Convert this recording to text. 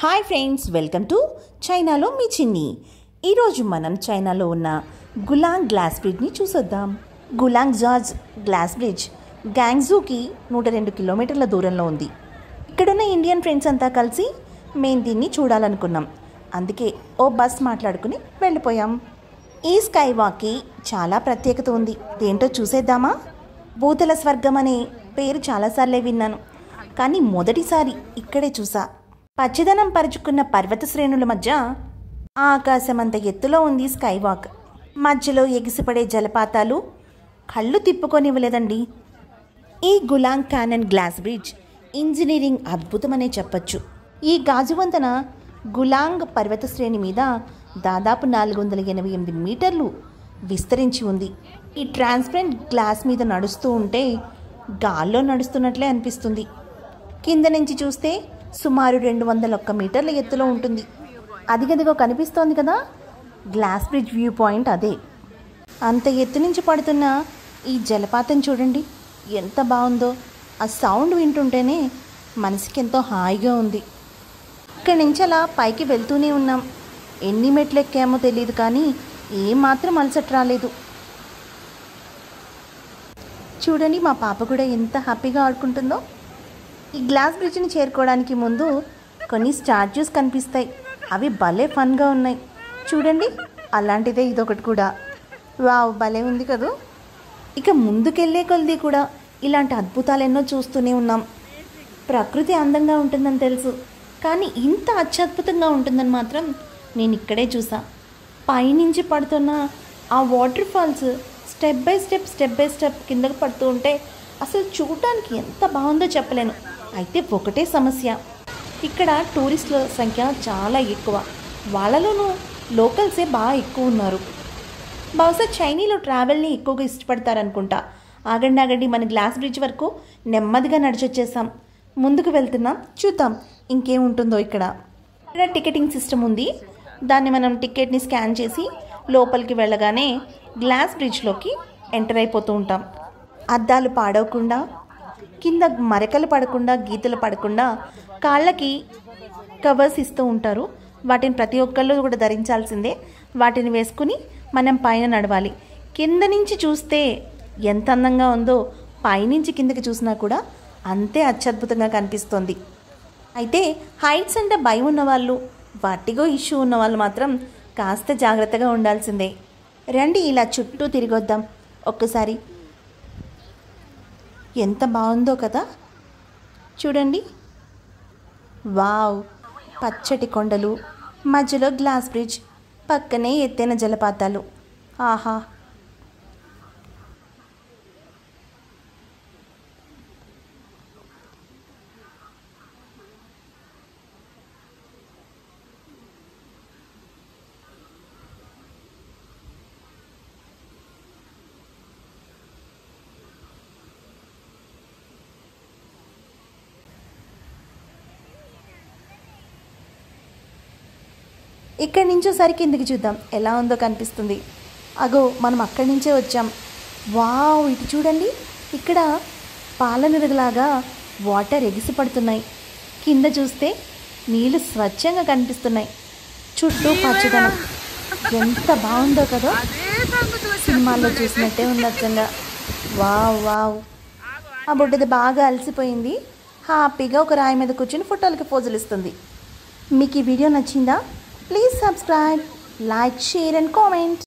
Hi friends, welcome to చైనాలో మీ చిన్ని. ఈరోజు మనం చైనాలో ఉన్న గులాంగ్ గ్లాస్ బ్రిడ్జ్ని చూసొద్దాం. గులాంగ్ జార్జ్ గ్లాస్ బ్రిడ్జ్ గ్యాంగ్జూకి 102 కిలోమీటర్ల దూరంలో ఉంది. ఇక్కడున్న ఇండియన్ ఫ్రెండ్స్ అంతా కలిసి మేము దీన్ని చూడాలనుకున్నాం. అందుకే ఓ బస్ మాట్లాడుకుని వెళ్ళిపోయాం. ఈ స్కై వాక్కి చాలా ప్రత్యేకత ఉంది. దేంటో చూసేద్దామా? భూతల స్వర్గం అనే పేరు చాలాసార్లే విన్నాను, కానీ మొదటిసారి ఇక్కడే చూసా. పచ్చదనం పరుచుకున్న పర్వత శ్రేణుల మధ్య ఆకాశమంత ఎత్తులో ఉంది స్కై వాక్. మధ్యలో ఎగిసిపడే జలపాతాలు కళ్ళు తిప్పుకొనివ్వలేదండి. ఈ గులాంగ్ క్యానన్ గ్లాస్ బ్రిడ్జ్ ఇంజనీరింగ్ అద్భుతమనే చెప్పచ్చు. ఈ గాజు వంతెన గులాంగ్ పర్వత శ్రేణి మీద దాదాపు 488 మీటర్లు విస్తరించి ఉంది. ఈ ట్రాన్స్పరెంట్ గ్లాస్ మీద నడుస్తూ ఉంటే గాల్లో నడుస్తున్నట్లే అనిపిస్తుంది. కింద నుంచి చూస్తే సుమారు 201 మీటర్ల ఎత్తులో ఉంటుంది. అదిగదిగో కనిపిస్తోంది కదా, గ్లాస్ బ్రిడ్జ్ వ్యూ పాయింట్ అదే. అంత ఎత్తు నుంచి పడుతున్న ఈ జలపాతం చూడండి ఎంత బాగుందో. ఆ సౌండ్ వింటుంటేనే మనసుకి ఎంతో హాయిగా ఉంది. ఇక్కడి నుంచి అలా పైకి వెళ్తూనే ఉన్నాం. ఎన్ని మెట్లు ఎక్కామో తెలియదు, కానీ ఏమాత్రం అలసట రాలేదు. చూడండి, మా పాప కూడా ఎంత హ్యాపీగా ఆడుకుంటుందో. ఈ గ్లాస్ బ్రిడ్జ్ని చేరుకోవడానికి ముందు కొన్ని స్టాచ్యూస్ కనిపిస్తాయి. అవి భలే ఫన్గా ఉన్నాయి. చూడండి, అలాంటిదే ఇదొకటి కూడా. వావ్, భలే ఉంది కదూ. ఇక ముందుకెళ్ళే కొలది కూడా ఇలాంటి అద్భుతాలు ఎన్నో చూస్తూనే ఉన్నాం. ప్రకృతి అందంగా ఉంటుందని తెలుసు, కానీ ఇంత అత్యద్భుతంగా ఉంటుందని మాత్రం నేను ఇక్కడే చూసా. పైనుంచి పడుతున్న ఆ water falls step by step కిందకు పడుతూ ఉంటే అసలు చూడటానికి ఎంత బాగుందో చెప్పలేను. అయితే ఒకటే సమస్య, ఇక్కడ టూరిస్టుల సంఖ్య చాలా ఎక్కువ. వాళ్ళలోనూ లోకల్సే బాగా ఎక్కువ ఉన్నారు. బహుశా చైనీలో ట్రావెల్ని ఎక్కువగా ఇష్టపడతారనుకుంటా. ఆగండి, మన గ్లాస్ బ్రిడ్జ్ వరకు నెమ్మదిగా నడిచొచ్చేసాం. ముందుకు వెళ్తున్నాం, చూద్దాం ఇంకేముంటుందో. ఇక్కడ టికెటింగ్ సిస్టమ్ ఉంది. దాన్ని మనం టికెట్ని స్కాన్ చేసి లోపలికి వెళ్ళగానే గ్లాస్ బ్రిడ్జ్లోకి ఎంటర్ అయిపోతూ ఉంటాం. అద్దాలు పాడవకుండా, కింద మరకలు పడకుండా, గీతలు పడకుండా కాళ్ళకి కవర్స్ ఇస్తూ ఉంటారు. వాటిని ప్రతి ఒక్కళ్ళు కూడా ధరించాల్సిందే. వాటిని వేసుకుని మనం పైన నడవాలి. కింద నుంచి చూస్తే ఎంత అందంగా ఉందో, పైనుంచి కిందకి చూసినా కూడా అంతే అత్యద్భుతంగా కనిపిస్తుంది. అయితే హైట్స్ అంటే భయం ఉన్నవాళ్ళు, వర్టిగో ఇష్యూ ఉన్న వాళ్ళు మాత్రం కాస్త జాగ్రత్తగా ఉండాల్సిందే. రండి, ఇలా చుట్టూ తిరిగొద్దాం ఒక్కసారి. ఎంత బాగుందో కదా, చూడండి. వావ్, పచ్చటి కొండలు, మధ్యలో గ్లాస్ బ్రిడ్జ్, పక్కనే ఎత్తైన జలపాతాలు. ఆహా! ఇక్కడి నుంచోసరి కిందికి చూద్దాం ఎలా ఉందో కనిపిస్తుంది. అగో, మనం అక్కడి నుంచే వచ్చాం. వావ్, ఇటు చూడండి, ఇక్కడ పాలనురుగులాగా వాటర్ ఎగిసి పడుతున్నాయి. కింద చూస్తే నీళ్ళు స్వచ్ఛంగా కనిపిస్తున్నాయి. చుట్టూ పచ్చదనం ఎంత బాగుందో కదా, సినిమాల్లో చూసినట్టే ఉంది అచ్చంగా. Wow wow. ఆ బుడ్డది బాగా అలసిపోయింది. హ్యాపీగా ఒక రాయి మీద కూర్చొని ఫోటోలకి పోజులు ఇస్తుంది. మీకు ఈ వీడియో నచ్చిందా? Please subscribe, like, share and comment.